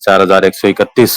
4131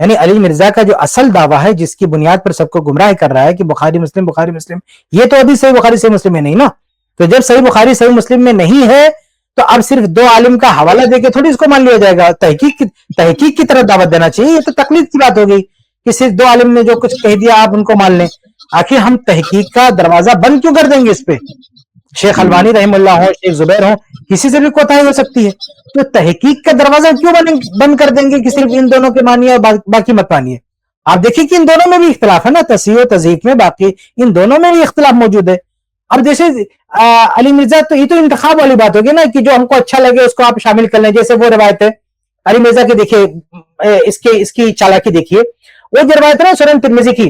یعنی علی مرزا کا جو اصل دعویٰ ہے جس کی بنیاد پر سب کو گمراہ کر رہا ہے کہ بخاری مسلم، یہ تو ابھی صحیح بخاری صحیح مسلم میں نہیں نا. تو جب صحیح بخاری صحیح مسلم میں نہیں ہے تو اب صرف دو عالم کا حوالہ دے کے تھوڑی اس کو مان لیا جائے گا. تحقیق کی طرف دعوت دینا چاہیے. یہ تو تقلید کی بات ہو گئی کہ صرف دو عالم نے جو کچھ کہہ دیا آپ ان کو مان لیں. آخر ہم تحقیق کا دروازہ بند کیوں کر دیں گے اس پہ؟ شیخ البانی رحم اللہ ہوں، شیخ زبیر ہوں، کسی سے بھی کوتاہی ہو سکتی ہے. تو تحقیق کا دروازہ کیوں بند کر دیں گے کہ صرف ان دونوں کے مانیے اور باقی مت مانیے؟ آپ دیکھیں کہ ان دونوں میں بھی اختلاف ہے نا، تصحیح و تضعیف میں باقی ان دونوں میں بھی اختلاف موجود ہے. اب جیسے علی مرزا تو یہ تو انتخاب والی بات ہوگی نا کہ جو ہم کو اچھا لگے اس کو آپ شامل کر لیں. جیسے وہ روایت ہے علی مرزا کی، دیکھیے اس کی چالاکی دیکھیے. وہ جو روایت ہے نا سنن ترمذی کی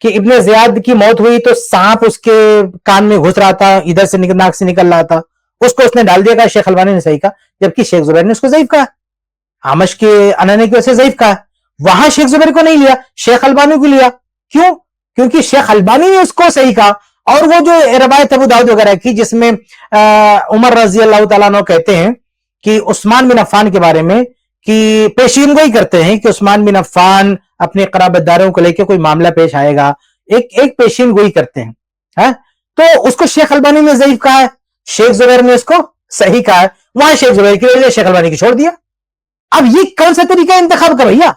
کہ ابن زیاد کی موت ہوئی تو سانپ اس کے کان میں گھس رہا تھا، ادھر سے ناک سے نکل رہا تھا، اس کو اس نے ڈال دیا. کہا شیخ البانی نے صحیح کہا، جبکہ شیخ زبیر نے اس کو ضعیف کہا. آمش کے انانے کی وجہ سے ضعیف کہا. وہاں شیخ زبیر کو نہیں لیا، شیخ البانی کو لیا. کیوں؟ کیونکہ شیخ البانی نے اس کو صحیح کہا. اور وہ جو روایت ابو داؤد وغیرہ کی جس میں عمر رضی اللہ تعالیٰ عنہ کہتے ہیں کہ عثمان بن عفان کے بارے میں کہ پیشین گوئی کرتے ہیں کہ عثمان بن عفان اپنے قرابت داروں کو لے کے کوئی معاملہ پیش آئے گا، ایک پیشین گوئی کرتے ہیں. تو اس کو شیخ البانی نے ضعیف کہا ہے، شیخ زبیر نے اس کو صحیح کہا ہے. وہاں شیخ زبیر کی وجہ شیخ البانی کی چھوڑ دیا. اب یہ کون سا طریقہ انتخاب کا بھیا؟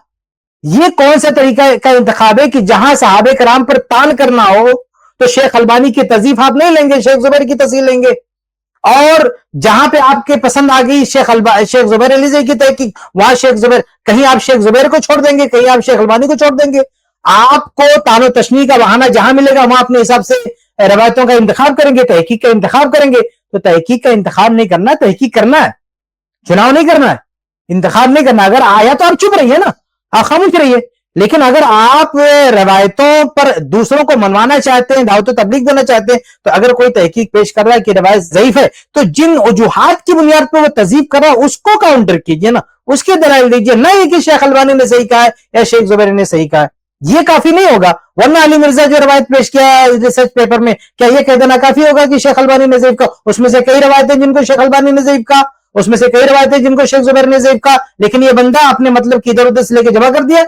یہ کون سا طریقہ کا انتخاب ہے کہ جہاں صحابہ کرام پر تان کرنا ہو تو شیخ البانی کی تضعیف آپ نہیں لیں گے، شیخ زبیر کی تصحیح لیں گے. اور جہاں پہ آپ کے پسند آ گئی شیخ زبیر علیزی کی تحقیق، وہاں شیخ زبیر، کہیں آپ شیخ زبیر کو چھوڑ دیں گے، کہیں آپ شیخ البانی کو چھوڑ دیں گے. آپ کو تان و تشنیع کا بہانہ جہاں ملے گا وہاں اپنے حساب سے روایتوں کا انتخاب کریں گے، تحقیق کا انتخاب کریں گے. تو تحقیق کا انتخاب نہیں کرنا، تحقیق کرنا ہے، چناؤ نہیں کرنا ہے، انتخاب نہیں کرنا. اگر آیا تو آپ چپ رہیے نا، آپ خاموش رہیے. لیکن اگر آپ روایتوں پر دوسروں کو منوانا چاہتے ہیں، دعوت و تبلیغ دینا چاہتے ہیں، تو اگر کوئی تحقیق پیش کر رہا ہے کہ روایت ضعیف ہے تو جن وجوہات کی بنیاد پر وہ تضعیف کر رہا ہے اس کو کاؤنٹر کیجئے نا، اس کے دلائل دیجئے. نہ یہ کہ شیخ البانی نے صحیح کہا ہے یا شیخ زبیر نے صحیح کہا ہے، یہ کافی نہیں ہوگا. ورنہ علی مرزا جو روایت پیش کیا ریسرچ پیپر میں، کیا یہ کہہ دینا کافی ہوگا کہ شیخ البانی نے ضعیف کہا؟ اس میں سے کئی روایتیں جن کو شیخ البانی نے ضعیف کہا، اس میں سے کئی روایتیں جن کو شیخ زبیر نے ضعیف کہا، لیکن یہ بندہ اپنے مطلب کی ادھر ادھر سے لے کے جمع کر دیا.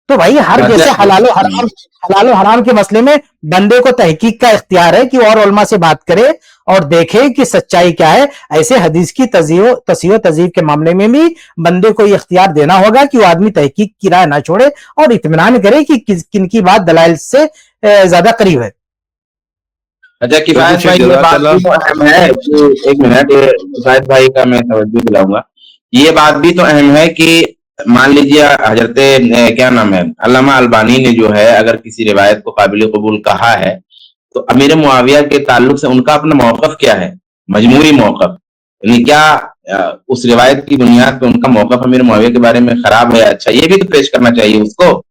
تو بھائی ہر جیسے حلال و حرام کے مسئلے میں بندے کو تحقیق کا اختیار ہے کہ اور علماء سے بات کرے اور دیکھے کہ سچائی کیا ہے. ایسے حدیث کی تصحیح و تضعیف کے معاملے میں بھی بندے کو یہ اختیار دینا ہوگا کہ وہ آدمی تحقیق کی رائے نہ چھوڑے اور اطمینان کرے کہ کن کی بات دلائل سے زیادہ قریب ہے. اچھا کفایت بھائی، یہ بات بھی تو اہم ہے، ایک منٹ، کفایت بھائی کا میں توجہ دلاؤں گا. یہ بات بھی تو اہم ہے کہ مان لیجیے حضرت کیا نام ہے علامہ البانی نے جو ہے اگر کسی روایت کو قابل قبول کہا ہے تو امیر معاویہ کے تعلق سے ان کا اپنا موقف کیا ہے، مجموعی موقف، یعنی کیا اس روایت کی بنیاد پہ ان کا موقف امیر معاویہ کے بارے میں خراب ہے اچھا، یہ بھی تو پیش کرنا چاہیے اس کو.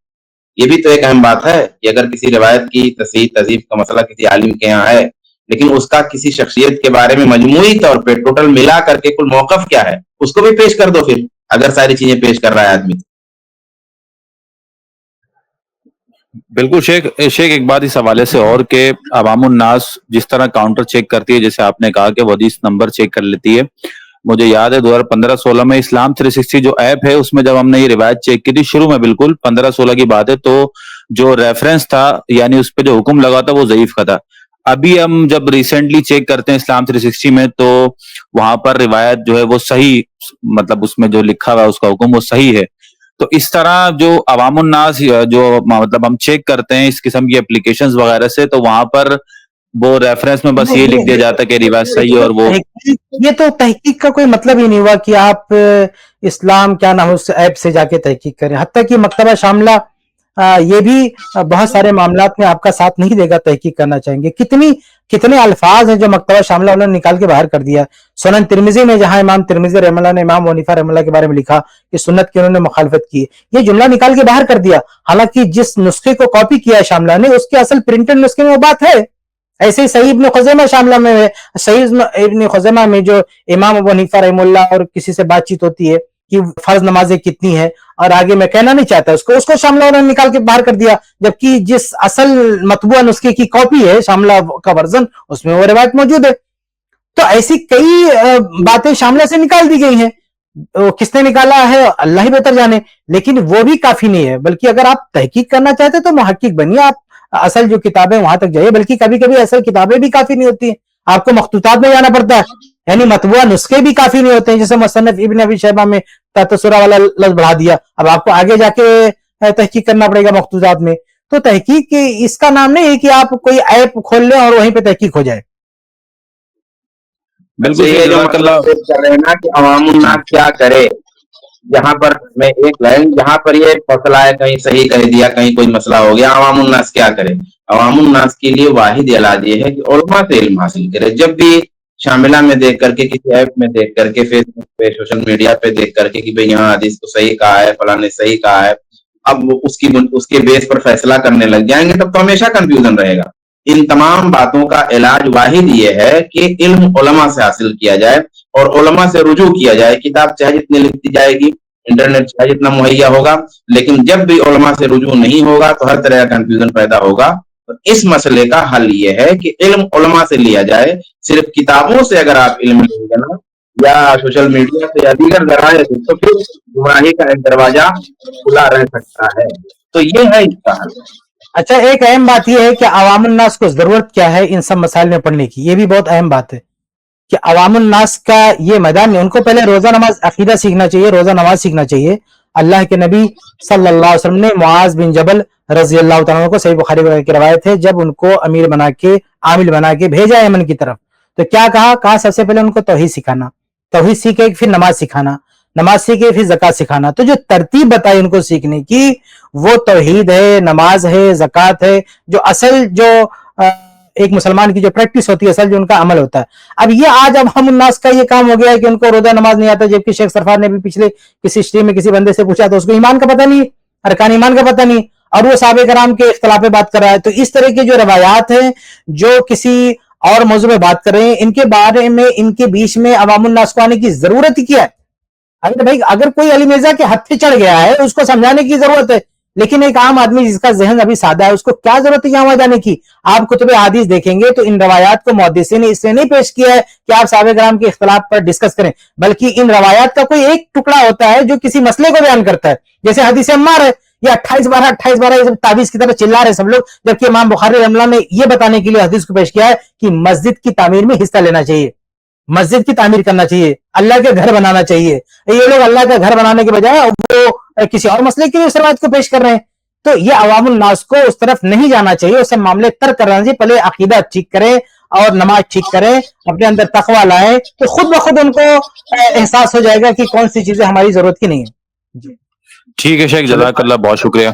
یہ بھی تو ایک اہم بات ہے کہ اگر کسی روایت کی تصحیح تضعیف کا مسئلہ کسی عالم کے یہاں ہے لیکن اس کا کسی شخصیت کے بارے میں مجموعی طور پہ ٹوٹل ملا کر کے کل موقف کیا ہے اس کو بھی پیش کر دو. پھر اگر ساری چیزیں پیش کر رہا ہے آدمی. بالکل شیخ ایک بات اس حوالے سے اور کہ عوام الناس جس طرح کاؤنٹر چیک کرتی ہے، جیسے آپ نے کہا کہ وہ حدیث نمبر چیک کر لیتی ہے. مجھے یاد ہے 2015-16 میں اسلام 360 جو ایپ ہے اس میں جب ہم نے یہ روایت چیک کی تھی شروع میں، بالکل 15-16 کی بات ہے، تو جو ریفرنس تھا یعنی اس پہ جو حکم لگا تھا وہ ضعیف کا تھا. ابھی ہم جب ریسنٹلی چیک کرتے ہیں اسلام 360 میں تو وہاں پر روایت جو ہے وہ صحیح، مطلب اس میں جو لکھا ہوا ہے اس کا حکم وہ صحیح ہے. تو اس طرح جو عوام الناس جو مطلب ہم چیک کرتے ہیں اس قسم کی اپلیکیشنز وغیرہ سے، تو وہاں پر وہ ریفرنس میں بس یہ لکھ دیا جاتا ہے کہ روایت صحیح ہے. اور وہ یہ تو تحقیق کا کوئی مطلب ہی نہیں ہوا کہ آپ اسلام کیا نام اس ایپ سے جا کے تحقیق کریں. حتیٰ کہ مکتبہ شاملہ یہ بھی بہت سارے معاملات میں آپ کا ساتھ نہیں دے گا تحقیق کرنا چاہیں گے. کتنے الفاظ ہیں جو مکتبہ شاملہ انہوں نے نکال کے باہر کر دیا. سنن ترمذی میں جہاں امام ترمذی رحمہ اللہ نے امام حنیفہ رحمہ اللہ کے بارے میں لکھا کہ سنت کی انہوں نے مخالفت کی، یہ جملہ نکال کے باہر کر دیا، حالانکہ جس نسخے کو کاپی کیا ہے شاملہ نے اس کے اصل پرنٹڈ نسخے میں وہ بات ہے. ایسے ہی صحیح ابن خزیمہ شاملہ میں ہے، صحیح ابن خزیمہ میں جو امام ابو حنیفہ رحمہ اللہ اور کسی سے بات چیت ہوتی ہے کہ فرض نمازیں کتنی ہیں اور آگے میں کہنا نہیں چاہتا اس کو شاملہ انہوں نے نکال کے باہر کر دیا، جبکہ جس اصل مطبوعہ نسخے کی کاپی ہے شاملہ کا ورژن اس میں وہ روایت موجود ہے. تو ایسی کئی باتیں شاملہ سے نکال دی گئی ہیں. وہ کس نے نکالا ہے اللہ ہی بہتر جانے، لیکن وہ بھی کافی نہیں ہے، بلکہ اگر آپ تحقیق کرنا چاہتے تو محقق بنیے، آپ اصل جو کتابیں وہاں تک جائیے، بلکہ کبھی کبھی اصل کتابیں بھی کافی نہیں ہوتی ہیں، آپ کو مخطوطات میں جانا پڑتا ہے، یعنی مطبوعہ نسخے بھی کافی نہیں ہوتے ہیں، جیسے مصنف ابن ابی شیبہ میں تسرہ والا لفظ بڑھا دیا، اب آپ کو آگے جا کے تحقیق کرنا پڑے گا مخطوطات میں، تو تحقیق اس کا نام نہیں ہے کہ آپ کوئی ایپ کھول لیں اور وہیں پہ تحقیق ہو جائے۔ بالکل یہ جو مطلب کر رہے ہیں نا کہ عوام الناس کیا کرے، جہاں پر میں ایک لائن جہاں پر یہ فصلہ ہے، کہیں صحیح کہہ دیا، کہیں کوئی مسئلہ ہو گیا، عوام الناس کیا کرے؟ عوام الناس کے لیے واحد علاج یہ ہے کہ علماء سے علم حاصل کرے، جب بھی شاملہ میں دیکھ کر کے، کسی ایپ میں دیکھ کر کے، فیس بک پہ، سوشل میڈیا پہ دیکھ کر کے کہ بھئی یہاں حدیث کو صحیح کہا ہے، فلاں نے صحیح کہا ہے، اب اس کے بیس پر فیصلہ کرنے لگ جائیں گے، تب تو ہمیشہ کنفیوژن رہے گا۔ ان تمام باتوں کا علاج واحد یہ ہے کہ علم علماء سے حاصل کیا جائے اور علماء سے رجوع کیا جائے، کتاب چاہے جتنی لکھتی جائے گی، انٹرنیٹ چاہے جتنا مہیا ہوگا، لیکن جب بھی علماء سے رجوع نہیں ہوگا تو ہر طرح کا کنفیوژن پیدا ہوگا۔ اس مسئلے کا حل یہ ہے کہ علم علماء سے لیا جائے، صرف کتابوں سے اگر آپ علم لیں گے نا، یا سوشل میڈیا سے یا دیگر ذرائع سے، تو پھر گمراہی کا ایک دروازہ کھلا رہ سکتا ہے۔ تو یہ ہے اس کا حل۔ اچھا، ایک اہم بات یہ ہے کہ عوام الناس کو ضرورت کیا ہے ان سب مسائل میں پڑھنے کی، یہ بھی بہت اہم بات ہے کہ عوام الناس کا یہ میدان میں ان کو پہلے روزہ نماز عقیدہ سیکھنا چاہیے، روزہ نماز سیکھنا چاہیے۔ اللہ کے نبی صلی اللہ علیہ وسلم نے معاذ بن جبل رضی اللہ تعالیٰ عنہ کو، صحیح بخاری وغیرہ کی روایت ہے، جب ان کو امیر بنا کے، عامل بنا کے بھیجا یمن کی طرف، تو کیا کہا سب سے پہلے ان کو توحید سکھانا، توحید سیکھے پھر نماز سکھانا، نماز سیکھے پھر زکوٰۃ سکھانا۔ تو جو ترتیب بتائی ان کو سیکھنے کی، وہ توحید ہے، نماز ہے، زکوٰۃ ہے، جو اصل جو ایک مسلمان کی جو پریکٹس ہوتی ہے، اصل جو ان کا عمل ہوتا ہے۔ اب یہ آج عوام الناس کا یہ کام ہو گیا ہے کہ ان کو روزہ نماز نہیں آتا، جبکہ شیخ سرفار نے بھی پچھلے کسی اسٹریم میں کسی بندے سے پوچھا تو اس کو ایمان کا پتہ نہیں، ارکان ایمان کا پتہ نہیں، اور وہ صحابہ کرام کے اختلاف پہ بات کر رہا ہے۔ تو اس طرح کی جو روایات ہیں جو کسی اور موضوع میں بات کر رہے ہیں، ان کے بارے میں، ان کے بیچ میں عوام الناس کو آنے کی ضرورت ہی کیا ہے؟ اگر بھائی اگر کوئی علی مرزا کے ہاتھ پہ چڑھ گیا ہے اس کو سمجھانے کی ضرورت ہے، لیکن ایک عام آدمی جس کا ذہن ابھی سادہ ہے، اس کو کیا ضرورت ہے یہاں وہاں جانے کی؟ آپ کتب حدیث دیکھیں گے تو ان روایات کو محدثین نے اس لیے نہیں پیش کیا ہے کہ آپ صحابہ کرام کے اختلاف پر ڈسکس کریں، بلکہ ان روایات کا کوئی ایک ٹکڑا ہوتا ہے جو کسی مسئلے کو بیان کرتا ہے، جیسے حدیث عمار ہے، یہ 28/12 یہ سب تعویذ کی طرح چلا رہے سب لوگ، جبکہ امام بخاری رحمہ اللہ نے یہ بتانے کے لیے حدیث کو پیش کیا ہے کہ مسجد کی تعمیر میں حصہ لینا چاہیے، مسجد کی تعمیر کرنا چاہیے، اللہ کے گھر بنانا چاہیے۔ یہ لوگ اللہ کا گھر بنانے کے بجائے وہ کسی اور مسئلے کے لیے اس روایت کو پیش کر رہے ہیں۔ تو یہ عوام الناس کو اس طرف نہیں جانا چاہیے، اسے معاملے ترک کرنا چاہیے، پہلے عقیدہ ٹھیک کریں اور نماز ٹھیک کریں، اپنے اندر تقویٰ لائیں، تو خود بخود ان کو احساس ہو جائے گا کہ کون سی چیزیں ہماری ضرورت کی نہیں ہے۔ ٹھیک ہے شیخ، جزاک اللہ، بہت شکریہ۔